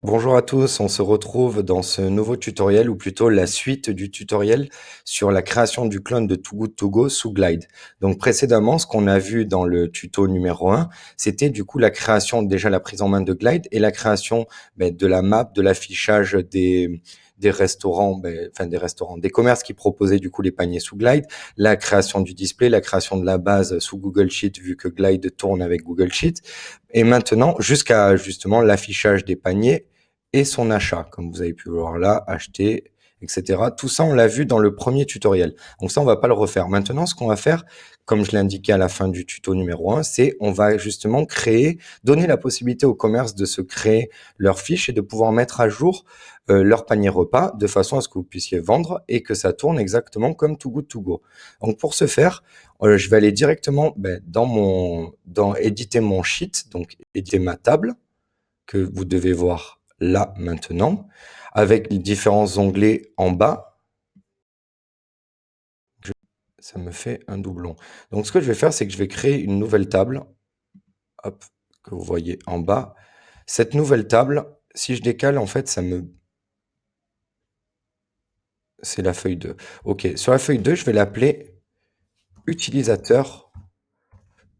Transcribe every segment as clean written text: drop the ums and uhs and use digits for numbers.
Bonjour à tous, on se retrouve dans ce nouveau tutoriel, ou plutôt la suite du tutoriel sur la création du clone de Too Good To Go sous Glide. Donc précédemment, ce qu'on a vu dans le tuto numéro 1, c'était du coup la création, déjà la prise en main de Glide et la création de la map, de l'affichage des restaurants, des commerces qui proposaient du coup les paniers sous Glide, la création du display, la création de la base sous Google Sheet vu que Glide tourne avec Google Sheet, et maintenant jusqu'à justement l'affichage des paniers et son achat, comme vous avez pu voir là, acheter, etc. Tout ça, on l'a vu dans le premier tutoriel. Donc ça, on va pas le refaire. Maintenant, ce qu'on va faire, comme je l'ai indiqué à la fin du tuto numéro 1, c'est on va justement donner la possibilité au commerce de se créer leurs fiches et de pouvoir mettre à jour leur panier repas de façon à ce que vous puissiez vendre et que ça tourne exactement comme Too Good To Go. Donc pour ce faire, je vais aller directement dans éditer mon sheet, donc éditer ma table que vous devez voir là maintenant, avec les différents onglets en bas. Ça me fait un doublon. Donc ce que je vais faire, c'est que je vais créer une nouvelle table, hop, que vous voyez en bas. Cette nouvelle table, si je décale, en fait, c'est la feuille 2. Ok, sur la feuille 2, je vais l'appeler utilisateur,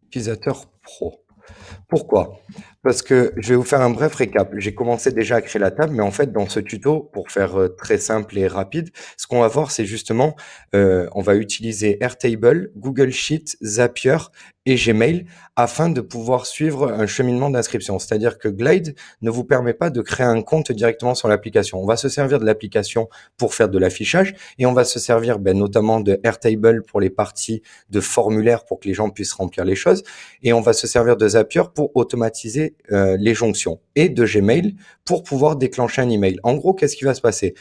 utilisateur pro. Pourquoi? Parce que je vais vous faire un bref récap. J'ai commencé déjà à créer la table, mais en fait, dans ce tuto, pour faire très simple et rapide, ce qu'on va voir, c'est justement, on va utiliser Airtable, Google Sheet, Zapier et Gmail afin de pouvoir suivre un cheminement d'inscription. C'est-à-dire que Glide ne vous permet pas de créer un compte directement sur l'application. On va se servir de l'application pour faire de l'affichage et on va se servir notamment de Airtable pour les parties de formulaire pour que les gens puissent remplir les choses et on va se servir de Zapier pour automatiser les jonctions et de Gmail pour pouvoir déclencher un email. En gros, qu'est-ce qui va se passer?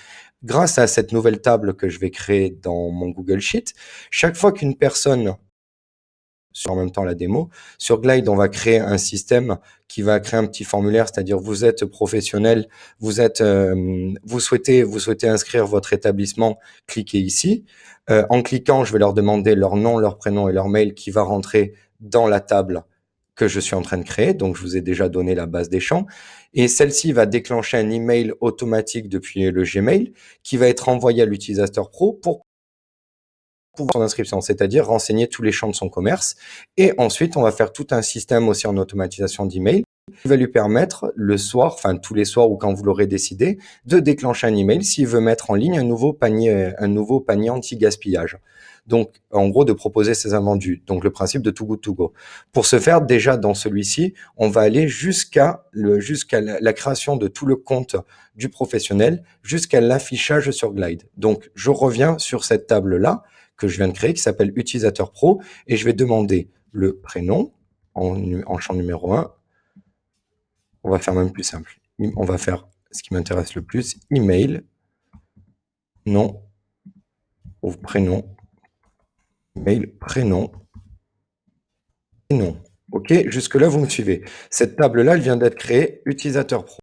Grâce à cette nouvelle table que je vais créer dans mon Google Sheet, chaque fois qu'une personne sur en même temps la démo. Sur Glide, on va créer un système qui va créer un petit formulaire, c'est-à-dire vous êtes professionnel, vous souhaitez inscrire votre établissement, cliquez ici. En cliquant, je vais leur demander leur nom, leur prénom et leur mail qui va rentrer dans la table que je suis en train de créer. Donc, je vous ai déjà donné la base des champs. Et celle-ci va déclencher un email automatique depuis le Gmail qui va être envoyé à l'utilisateur pro pour son inscription, c'est-à-dire renseigner tous les champs de son commerce. Et ensuite, on va faire tout un système aussi en automatisation d'email qui va lui permettre le soir, enfin tous les soirs ou quand vous l'aurez décidé, de déclencher un email s'il veut mettre en ligne un nouveau panier anti-gaspillage. Donc, en gros, de proposer ses invendus. Donc, le principe de Too Good To Go. Pour ce faire, déjà dans celui-ci, on va aller jusqu'à la création de tout le compte du professionnel, jusqu'à l'affichage sur Glide. Donc, je reviens sur cette table-là que je viens de créer qui s'appelle utilisateur pro et je vais demander le prénom en champ numéro 1. On va faire même plus simple. On va faire ce qui m'intéresse le plus, email, nom ou prénom, mail, prénom et nom. Ok, jusque-là, vous me suivez. Cette table-là, elle vient d'être créée utilisateur pro.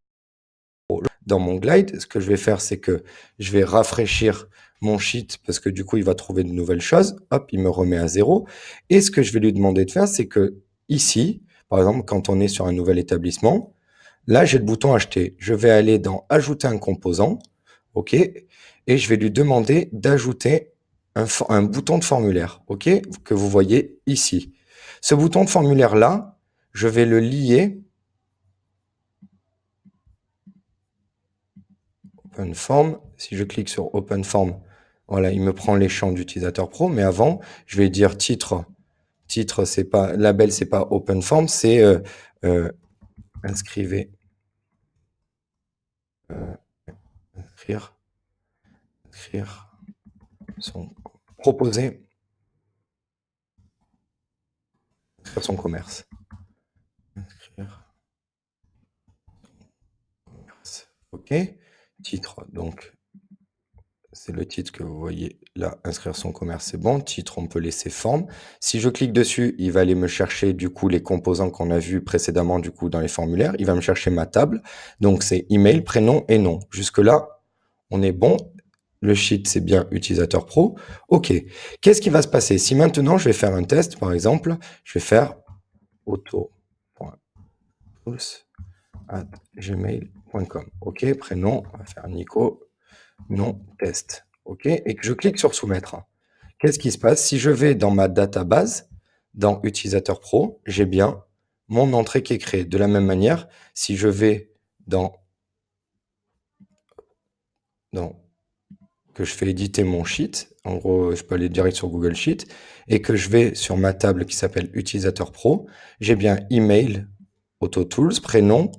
Dans mon Glide, ce que je vais faire, c'est que je vais rafraîchir mon sheet parce que du coup, il va trouver de nouvelles choses. Hop, il me remet à 0. Et ce que je vais lui demander de faire, c'est que ici, par exemple, quand on est sur un nouvel établissement, là, j'ai le bouton acheter. Je vais aller dans ajouter un composant. OK. Et je vais lui demander d'ajouter un bouton de formulaire. OK. Que vous voyez ici. Ce bouton de formulaire-là, je vais le lier Open Form. Si je clique sur Open Form, voilà, il me prend les champs d'utilisateur pro. Mais avant, je vais dire titre. Titre, c'est pas label, c'est pas Open Form, c'est inscrivez, inscrire, inscrire son proposer, inscrire son commerce. Inscrire commerce. OK. Titre, donc c'est le titre que vous voyez là, inscrire son commerce, c'est bon. Titre, on peut laisser forme. Si je clique dessus, il va aller me chercher du coup les composants qu'on a vus précédemment du coup dans les formulaires. Il va me chercher ma table. Donc c'est email, prénom et nom. Jusque-là, on est bon. Le sheet, c'est bien utilisateur pro. OK. Qu'est-ce qui va se passer? Si maintenant je vais faire un test, par exemple, je vais faire auto.pulse nico@gmail.com. OK, prénom, on va faire Nico, nom, test. OK, et que je clique sur soumettre. Qu'est-ce qui se passe? Si je vais dans ma database, dans utilisateur pro, j'ai bien mon entrée qui est créée. De la même manière, si je vais dans que je fais éditer mon sheet, en gros, je peux aller direct sur Google Sheet, et que je vais sur ma table qui s'appelle utilisateur pro, j'ai bien email, AutoTools, prénom,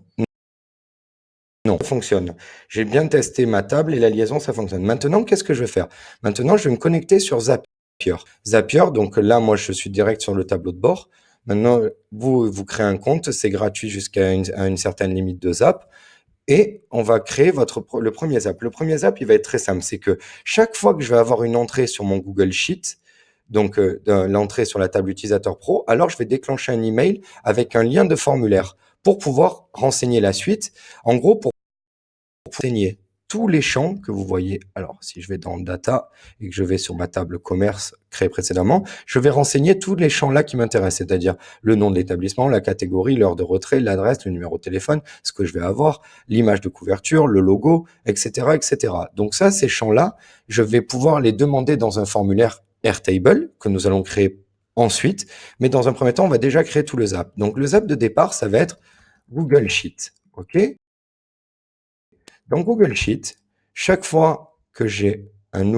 non, ça fonctionne. J'ai bien testé ma table et la liaison, ça fonctionne. Maintenant, qu'est-ce que je vais faire? Maintenant, je vais me connecter sur Zapier. Zapier, donc là, moi, je suis direct sur le tableau de bord. Maintenant, vous créez un compte, c'est gratuit jusqu'à une certaine limite de Zap. Et on va créer le premier Zap. Le premier Zap, il va être très simple. C'est que chaque fois que je vais avoir une entrée sur mon Google Sheet, donc l'entrée sur la table utilisateur pro, alors je vais déclencher un email avec un lien de formulaire pour pouvoir renseigner la suite. En gros, pour renseigner tous les champs que vous voyez. Alors, si je vais dans Data et que je vais sur ma table commerce créée précédemment, je vais renseigner tous les champs là qui m'intéressent, c'est-à-dire le nom de l'établissement, la catégorie, l'heure de retrait, l'adresse, le numéro de téléphone, ce que je vais avoir, l'image de couverture, le logo, etc., etc. Donc ça, ces champs-là, je vais pouvoir les demander dans un formulaire Airtable que nous allons créer ensuite. Mais dans un premier temps, on va déjà créer tout le Zap. Donc le Zap de départ, ça va être Google Sheet. OK? Dans Google Sheet, chaque fois que j'ai une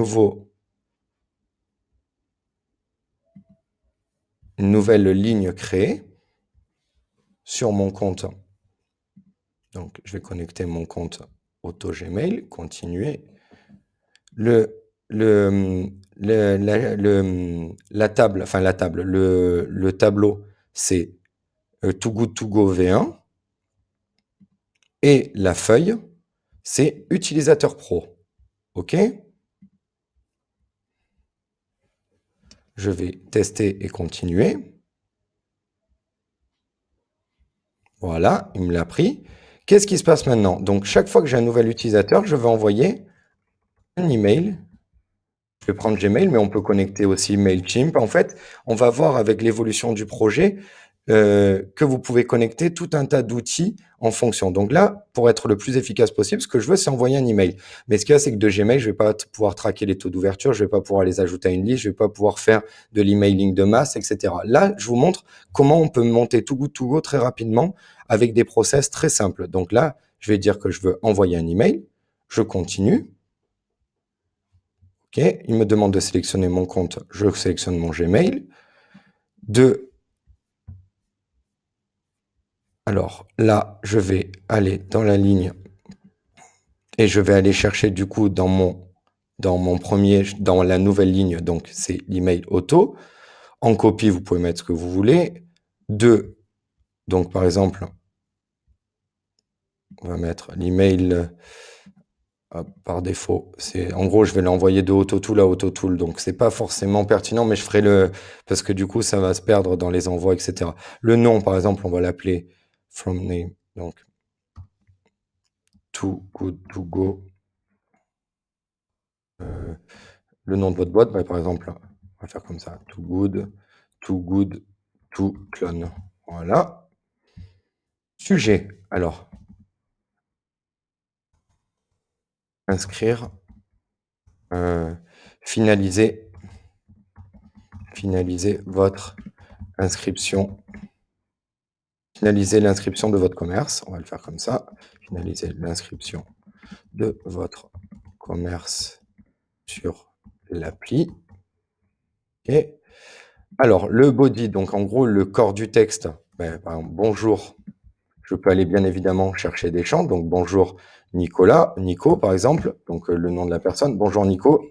nouvelle ligne créée sur mon compte, donc je vais connecter mon compte AutoGmail, continuer. La table, le tableau, c'est Too Good To Go V1 et la feuille, c'est Utilisateur Pro. OK? Je vais tester et continuer. Voilà, il me l'a pris. Qu'est-ce qui se passe maintenant? Donc, chaque fois que j'ai un nouvel utilisateur, je vais envoyer un email. Je vais prendre Gmail, mais on peut connecter aussi Mailchimp. En fait, on va voir avec l'évolution du projet que vous pouvez connecter tout un tas d'outils en fonction. Donc là, pour être le plus efficace possible, ce que je veux, c'est envoyer un email. Mais ce qu'il y a, c'est que de Gmail, je vais pas pouvoir traquer les taux d'ouverture, je vais pas pouvoir les ajouter à une liste, je vais pas pouvoir faire de l'emailing de masse, etc. Là, je vous montre comment on peut monter Too Good To Go très rapidement avec des process très simples. Donc là, je vais dire que je veux envoyer un email. Je continue. OK, il me demande de sélectionner mon compte. Je sélectionne mon Gmail. Alors là, je vais aller dans la ligne et je vais aller chercher du coup dans la nouvelle ligne, donc c'est l'email auto. En copie, vous pouvez mettre ce que vous voulez. 2, donc par exemple, on va mettre l'email par défaut. En gros, je vais l'envoyer de Autotool à Autotool, donc c'est pas forcément pertinent, mais je ferai parce que du coup, ça va se perdre dans les envois, etc. Le nom, par exemple, on va l'appeler from name, donc Too Good To Go. Le nom de votre boîte, bah, par exemple, on va faire comme ça, Too Good To Clone. Voilà. Sujet, alors, inscrire, finaliser votre inscription, finaliser l'inscription de votre commerce, on va le faire comme ça, finaliser l'inscription de votre commerce sur l'appli. Et alors, le body, donc en gros, le corps du texte, ben, par exemple, bonjour. Je peux aller bien évidemment chercher des champs. Donc, bonjour Nico par exemple, donc le nom de la personne. Bonjour Nico.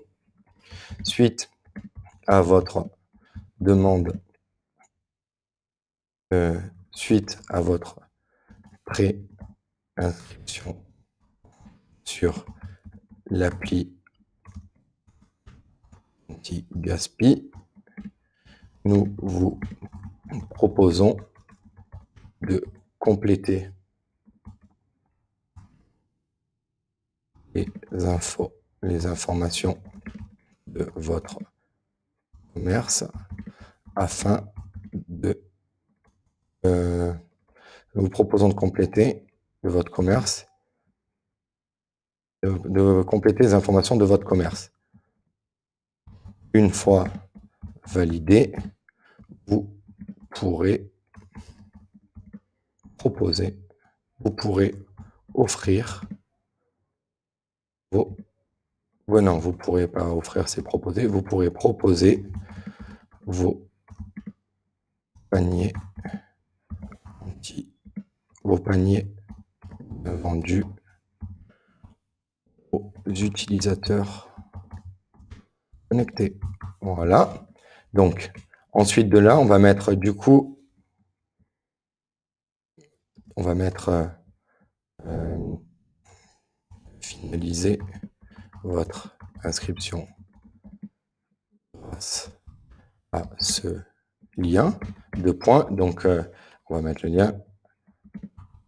Suite à votre demande, suite à votre pré-inscription sur l'appli anti-gaspi, nous vous proposons de compléter les informations de votre commerce afin de nous proposons de compléter de votre commerce, de compléter les informations de votre commerce. Une fois validé, vous pourrez proposer, vous pourrez offrir vos... non, vous ne pourrez pas offrir, c'est proposer. Vous pourrez proposer vos paniers vos paniers vendus aux utilisateurs connectés. Voilà. Donc, ensuite de là, on va mettre du coup, on va mettre finaliser votre inscription grâce à ce lien. Deux points. Donc, on va mettre le lien.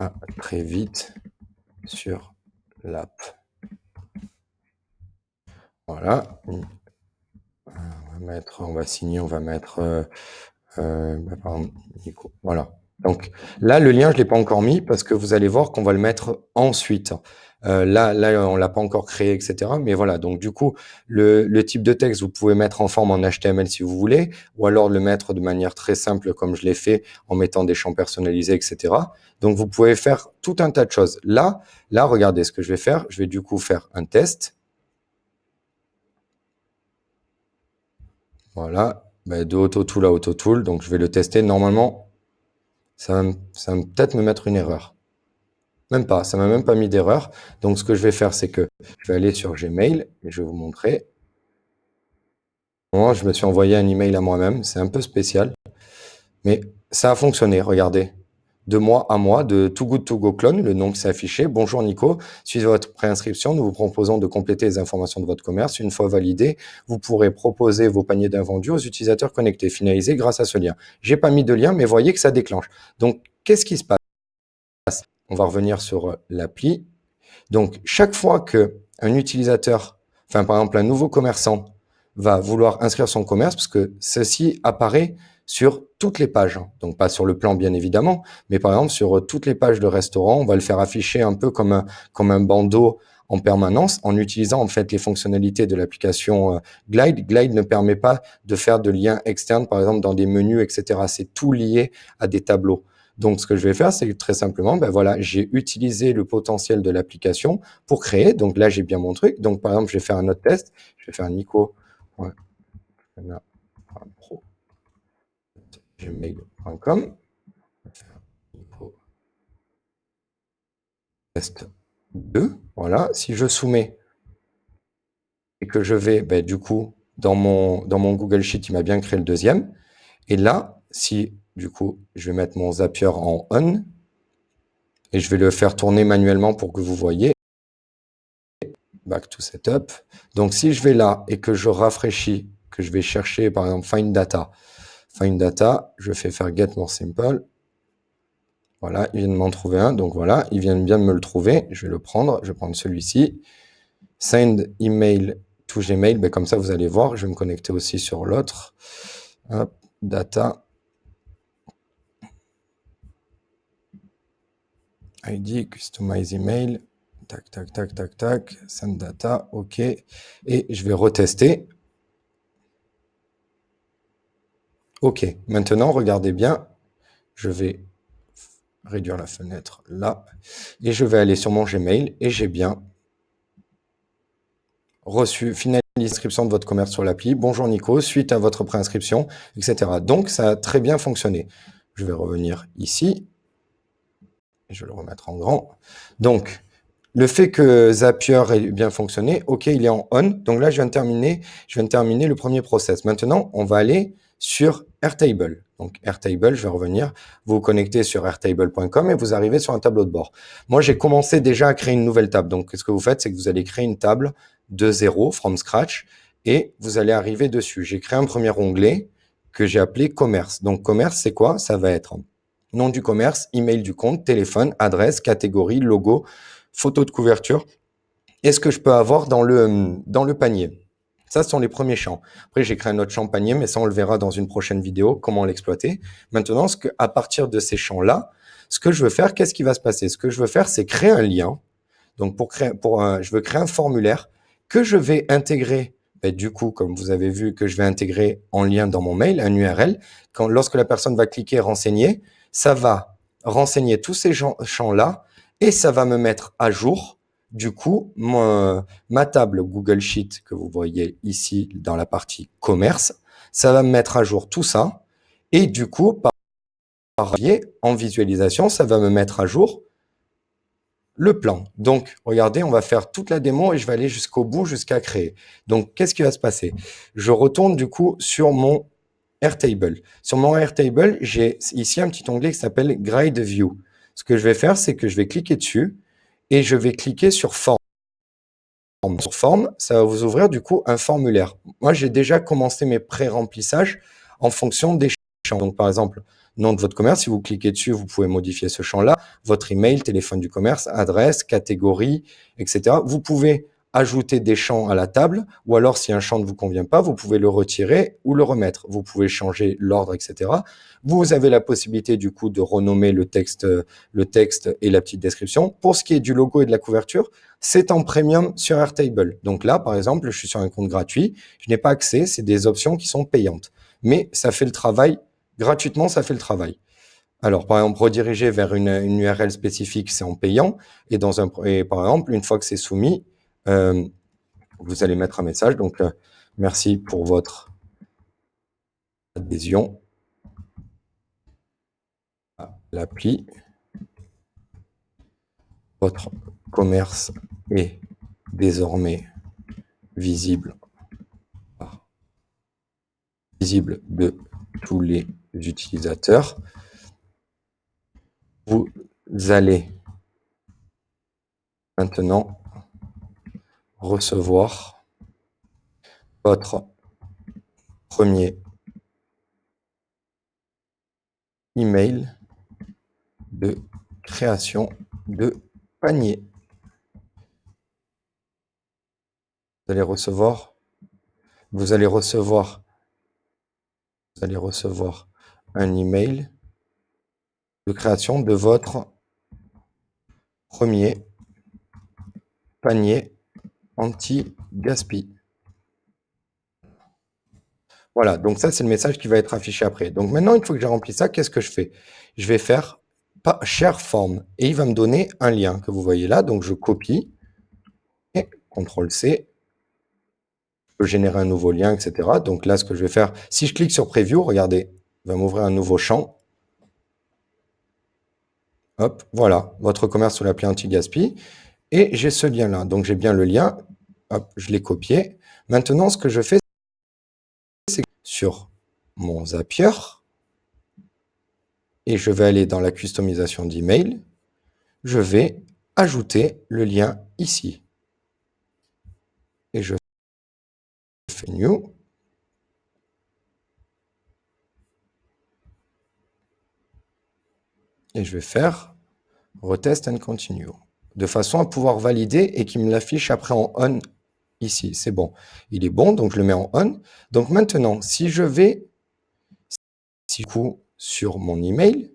À très vite sur l'app. Voilà. On va signer, on va mettre par exemple, Nico. Voilà. Donc là, le lien, je ne l'ai pas encore mis parce que vous allez voir qu'on va le mettre ensuite. Là, on ne l'a pas encore créé, etc. Mais voilà, donc du coup, le type de texte, vous pouvez mettre en forme en HTML si vous voulez, ou alors le mettre de manière très simple comme je l'ai fait en mettant des champs personnalisés, etc. Donc vous pouvez faire tout un tas de choses. Là, regardez ce que je vais faire. Je vais du coup faire un test. Voilà, de Autotool à Autotool. Donc je vais le tester. Normalement, ça va peut-être me mettre une erreur. Même pas, ça m'a même pas mis d'erreur. Donc, ce que je vais faire, c'est que je vais aller sur Gmail et je vais vous montrer. Moi, je me suis envoyé un email à moi-même. C'est un peu spécial, mais ça a fonctionné. Regardez. De moi à moi, de Too Good To Go Clone, le nom qui s'est affiché. Bonjour Nico, suite à votre préinscription, nous vous proposons de compléter les informations de votre commerce. Une fois validé, vous pourrez proposer vos paniers d'invendus aux utilisateurs connectés, finalisés grâce à ce lien. J'ai pas mis de lien, mais voyez que ça déclenche. Donc, qu'est-ce qui se passe? On va revenir sur l'appli. Donc, chaque fois qu'un utilisateur, enfin par exemple un nouveau commerçant, va vouloir inscrire son commerce, parce que ceci apparaît sur toutes les pages, donc pas sur le plan bien évidemment, mais par exemple sur toutes les pages de restaurant, on va le faire afficher un peu comme un bandeau en permanence en utilisant en fait les fonctionnalités de l'application Glide. Glide ne permet pas de faire de liens externes, par exemple dans des menus, etc. C'est tout lié à des tableaux. Donc, ce que je vais faire, c'est très simplement, voilà, j'ai utilisé le potentiel de l'application pour créer. Donc là, j'ai bien mon truc. Donc, par exemple, je vais faire un autre test. Je vais faire nico.gmail.com. Test 2. Voilà. Si je soumets et que je vais, du coup, dans mon Google Sheet, il m'a bien créé le deuxième. Et là, si, du coup, je vais mettre mon Zapier en on et je vais le faire tourner manuellement pour que vous voyez. Back to setup. Donc, si je vais là et que je rafraîchis, que je vais chercher, par exemple, find data, je fais faire get more simple. Voilà, il vient de m'en trouver un. Donc, voilà, il vient bien de me le trouver. Je vais le prendre. Je vais prendre celui-ci. Send email to Gmail. Comme ça, vous allez voir. Je vais me connecter aussi sur l'autre. Hop, data. ID, customize email. Tac, tac, tac, tac, tac. Send data. OK. Et je vais retester. OK. Maintenant, regardez bien. Je vais réduire la fenêtre là. Et je vais aller sur mon Gmail et j'ai bien reçu, finalisé l'inscription de votre commerce sur l'appli. Bonjour Nico, suite à votre préinscription, etc. Donc, ça a très bien fonctionné. Je vais revenir ici. Et je vais le remettre en grand. Donc, le fait que Zapier ait bien fonctionné, OK, il est en on. Donc là, je viens de terminer le premier process. Maintenant, on va aller sur Airtable. Donc, Airtable, je vais revenir. Vous vous connectez sur airtable.com et vous arrivez sur un tableau de bord. Moi, j'ai commencé déjà à créer une nouvelle table. Donc, ce que vous faites, c'est que vous allez créer une table de zéro, from scratch, et vous allez arriver dessus. J'ai créé un premier onglet que j'ai appelé commerce. Donc, commerce, c'est quoi? Ça va être nom du commerce, email du compte, téléphone, adresse, catégorie, logo, photo de couverture. Et ce que je peux avoir dans le panier. Ça, ce sont les premiers champs. Après, j'ai créé un autre champ panier, mais ça, on le verra dans une prochaine vidéo, comment l'exploiter. Maintenant, à partir de ces champs-là, Ce que je veux faire, qu'est-ce qui va se passer? Ce que je veux faire, c'est créer un lien. Donc, je veux créer un formulaire que je vais intégrer, du coup, comme vous avez vu, que je vais intégrer en lien dans mon mail, un URL. Lorsque la personne va cliquer renseigner, ça va renseigner tous ces champs-là et ça va me mettre à jour, du coup, ma table Google Sheet que vous voyez ici dans la partie commerce. Ça va me mettre à jour tout ça. Et du coup, par biais, en visualisation, ça va me mettre à jour le plan. Donc, regardez, on va faire toute la démo et je vais aller jusqu'au bout, jusqu'à créer. Donc, qu'est-ce qui va se passer? Je retourne du coup sur mon Airtable. Sur mon Airtable, j'ai ici un petit onglet qui s'appelle Grade View. Ce que je vais faire, c'est que je vais cliquer dessus et je vais cliquer sur Forme. Sur Forme, ça va vous ouvrir du coup un formulaire. Moi, j'ai déjà commencé mes pré-remplissages en fonction des champs. Donc, par exemple, nom de votre commerce, si vous cliquez dessus, vous pouvez modifier ce champ-là, votre email, téléphone du commerce, adresse, catégorie, etc. Vous pouvez ajouter des champs à la table, ou alors si un champ ne vous convient pas, vous pouvez le retirer ou le remettre. Vous pouvez changer l'ordre, etc. Vous avez la possibilité du coup de renommer le texte et la petite description. Pour ce qui est du logo et de la couverture, c'est en premium sur Airtable. Donc là, par exemple, je suis sur un compte gratuit, je n'ai pas accès, c'est des options qui sont payantes. Mais ça fait le travail, gratuitement, ça fait le travail. Alors, par exemple, rediriger vers une URL spécifique, c'est en payant. Et par exemple, une fois que c'est soumis, vous allez mettre un message. Donc, merci pour votre adhésion à l'appli. Votre commerce est désormais visible de tous les utilisateurs. Vous allez maintenant recevoir votre premier email de création de panier. Vous allez recevoir un email de création de votre premier panier anti-gaspi. Voilà, donc ça, c'est le message qui va être affiché après. Donc maintenant, une fois que j'ai rempli ça, qu'est-ce que je fais? Je vais faire share form et il va me donner un lien que vous voyez là. Donc je copie et CTRL-C. Je peux générer un nouveau lien, etc. Donc là, ce que je vais faire, si je clique sur Preview, regardez, il va m'ouvrir un nouveau champ. Hop, voilà, votre commerce sous l'appli anti-gaspi. Et j'ai ce lien-là. Donc j'ai bien le lien. Hop, je l'ai copié. Maintenant, ce que je fais, c'est sur mon Zapier, et je vais aller dans la customisation d'email, je vais ajouter le lien ici. Et je fais New. Et je vais faire Retest and Continue. De façon à pouvoir valider et qu'il me l'affiche après en On ici. C'est bon. Il est bon, donc je le mets en On. Donc maintenant, si je vais sur mon email,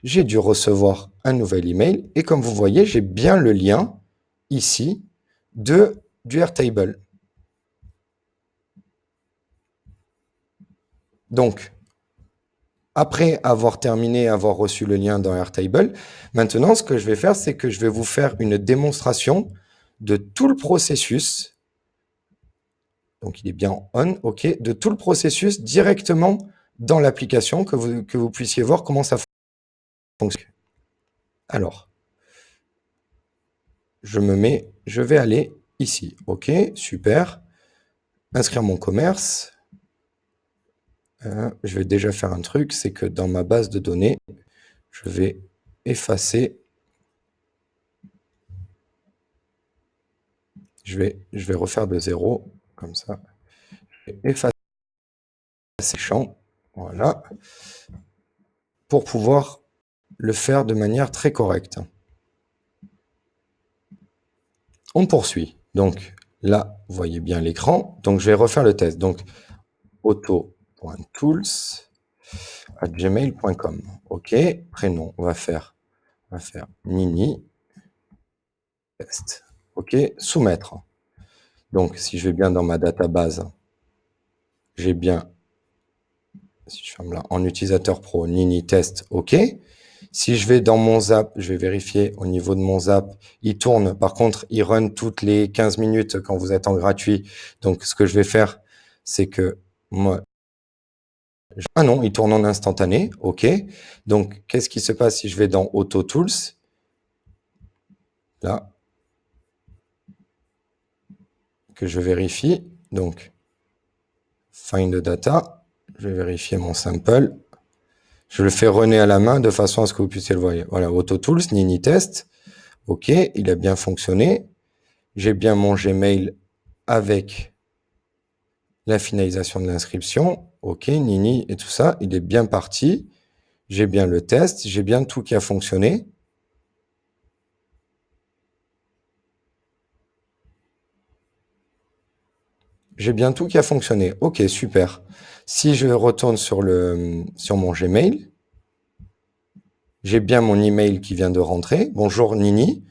j'ai dû recevoir un nouvel email. Et comme vous voyez, j'ai bien le lien ici du Airtable. Donc, après avoir terminé, avoir reçu le lien dans Airtable, maintenant, ce que je vais faire, c'est que je vais vous faire une démonstration de tout le processus. Donc, il est bien en on, OK, de tout le processus directement dans l'application, que vous puissiez voir comment ça fonctionne. Alors, je vais aller ici. OK, super. Inscrire mon commerce. Je vais déjà faire un truc, c'est que dans ma base de données, je vais effacer. Je vais refaire de zéro, comme ça. Je vais effacer ces champs, voilà, pour pouvoir le faire de manière très correcte. On poursuit. Donc là, vous voyez bien l'écran. Donc je vais refaire le test. Donc auto.tools@gmail.com. OK, prénom, on va faire On va faire Nini test. OK, soumettre. Donc, si je vais bien dans ma database, j'ai bien, si je ferme là, en utilisateur pro, Nini test, OK. Si je vais dans mon Zap, je vais vérifier au niveau de mon Zap, il tourne. Par contre, il run toutes les 15 minutes quand vous êtes en gratuit. Donc, ce que je vais faire, c'est que moi, ah non, il tourne en instantané, OK. Donc, qu'est-ce qui se passe si je vais dans Auto Tools? Là, que je vérifie. Donc, Find the data. Je vais vérifier mon sample. Je le fais runner à la main de façon à ce que vous puissiez le voir. Voilà, Auto Tools, Nini Test. OK, il a bien fonctionné. J'ai bien mon Gmail avec la finalisation de l'inscription. OK, Nini et tout ça, il est bien parti. J'ai bien le test, j'ai bien tout qui a fonctionné. J'ai bien tout qui a fonctionné. OK, super. Si je retourne sur mon Gmail, j'ai bien mon email qui vient de rentrer. Bonjour Nini.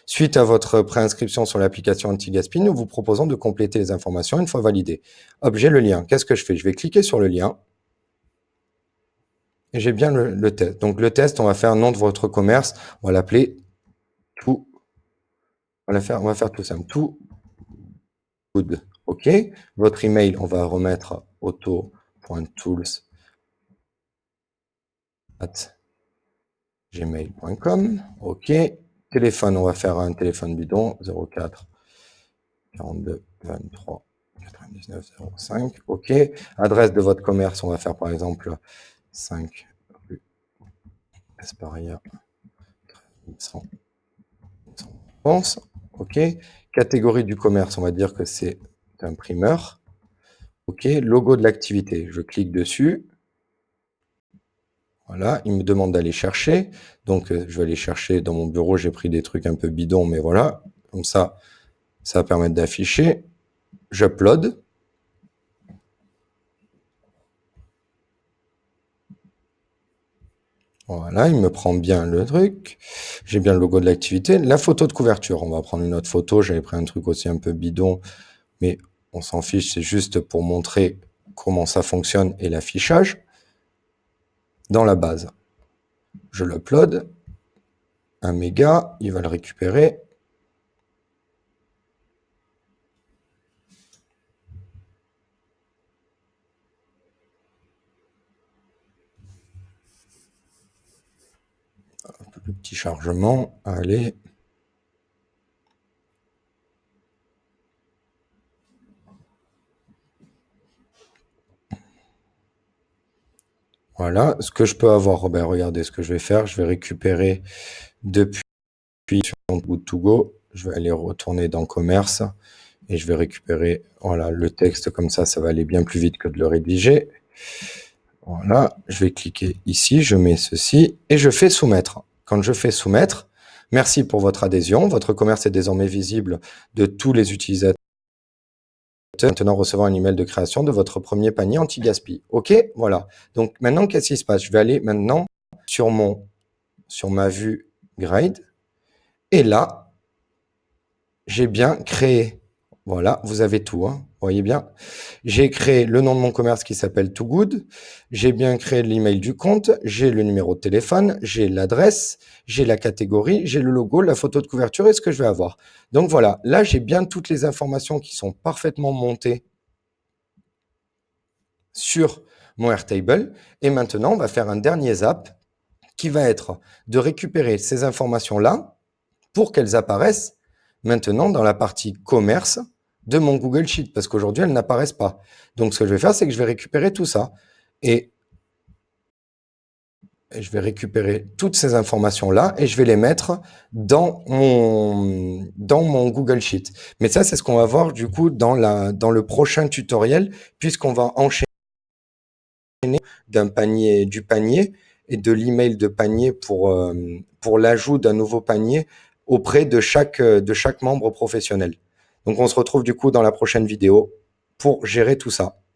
Suite à votre préinscription sur l'application Anti-Gaspi, nous vous proposons de compléter les informations une fois validées. Hop, j'ai le lien. Qu'est-ce que je fais? Je vais cliquer sur le lien. Et j'ai bien le test. Donc le test, on va faire nom de votre commerce. On va l'appeler tout. On va faire tout simple. Tout good. OK. Votre email, on va remettre auto.tools@gmail.com. OK. Téléphone, on va faire un téléphone bidon 04 42 23 99 05. OK. Adresse de votre commerce, on va faire par exemple 5 rue Esparia 100 pense. OK. Catégorie du commerce, on va dire que c'est imprimeur. OK. Logo de l'activité, je clique dessus. Voilà, il me demande d'aller chercher. Donc, je vais aller chercher dans mon bureau. J'ai pris des trucs un peu bidons, mais voilà. Comme ça va permettre d'afficher. J'upload. Voilà, il me prend bien le truc. J'ai bien le logo de l'activité. La photo de couverture, on va prendre une autre photo. J'avais pris un truc aussi un peu bidon, mais on s'en fiche. C'est juste pour montrer comment ça fonctionne et l'affichage dans la base. Je l'upload. 1 méga, il va le récupérer. Le petit chargement, allez. Voilà, ce que je peux avoir, ben regardez ce que je vais faire, je vais récupérer depuis sur Good to Go, je vais aller retourner dans commerce et je vais récupérer voilà, le texte comme ça va aller bien plus vite que de le rédiger. Voilà, je vais cliquer ici, je mets ceci et je fais soumettre. Quand je fais soumettre, merci pour votre adhésion, votre commerce est désormais visible de tous les utilisateurs. Maintenant recevoir un email de création de votre premier panier anti-gaspi. OK, voilà. Donc maintenant, qu'est-ce qui se passe? Je vais aller maintenant sur ma vue grade. Et là, j'ai bien créé. Voilà, vous avez tout, hein, vous voyez bien. J'ai créé le nom de mon commerce qui s'appelle Too Good. J'ai bien créé l'email du compte. J'ai le numéro de téléphone. J'ai l'adresse. J'ai la catégorie. J'ai le logo, la photo de couverture et ce que je vais avoir. Donc voilà, là, j'ai bien toutes les informations qui sont parfaitement montées sur mon Airtable. Et maintenant, on va faire un dernier zap qui va être de récupérer ces informations-là pour qu'elles apparaissent maintenant dans la partie commerce de mon Google Sheet, parce qu'aujourd'hui, elles n'apparaissent pas. Donc, ce que je vais faire, c'est que je vais récupérer tout ça. Et je vais récupérer toutes ces informations-là et je vais les mettre dans mon Google Sheet. Mais ça, c'est ce qu'on va voir du coup dans le prochain tutoriel, puisqu'on va enchaîner du panier et de l'email de panier pour l'ajout d'un nouveau panier auprès de chaque membre professionnel. Donc, on se retrouve du coup dans la prochaine vidéo pour gérer tout ça.